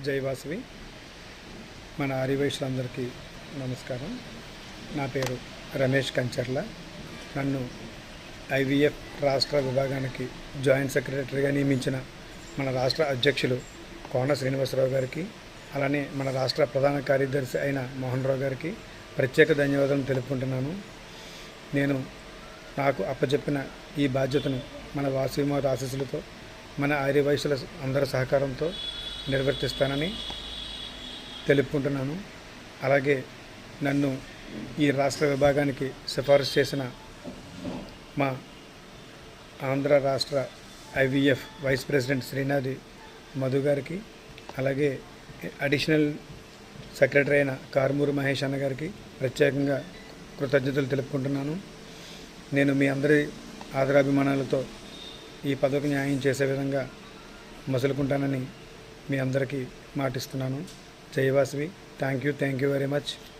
జై వాసవి. మన ఆర్యవైశ్యులందరికీ నమస్కారం. నా పేరు రమేష్ కంచర్ల. నన్ను ఐవీఎఫ్ రాష్ట్ర విభాగానికి జాయింట్ సెక్రటరీగా నియమించిన మన రాష్ట్ర అధ్యక్షులు కోన శ్రీనివాసరావు గారికి, అలానే మన రాష్ట్ర ప్రధాన కార్యదర్శి అయిన మోహన్ రావు గారికి ప్రత్యేక ధన్యవాదాలు తెలుపుకుంటున్నాను. నాకు అప్పచెప్పిన ఈ బాధ్యతను మన వాసవిమాత ఆశీస్సులతో, మన ఆర్యవైశ్యుల అందరి సహకారంతో నిర్వర్తిస్తానని తెలుపుకుంటున్నాను. అలాగే నన్ను ఈ రాష్ట్ర విభాగానికి సిఫారసు చేసిన మా ఆంధ్ర రాష్ట్ర ఐవీఎఫ్ వైస్ ప్రెసిడెంట్ శ్రీనాథి మధు గారికి, అలాగే అడిషనల్ సెక్రటరీ అయిన కారుమూరి మహేష్ అన్న గారికి ప్రత్యేకంగా కృతజ్ఞతలు తెలుపుకుంటున్నాను. నేను మీ అందరి ఆదరాభిమానాలతో ఈ పదవికి న్యాయం చేసే విధంగా మసులుకుంటానని మీ అందరికీ మాటిస్తున్నాను. జై Vasavi. Thank you very much.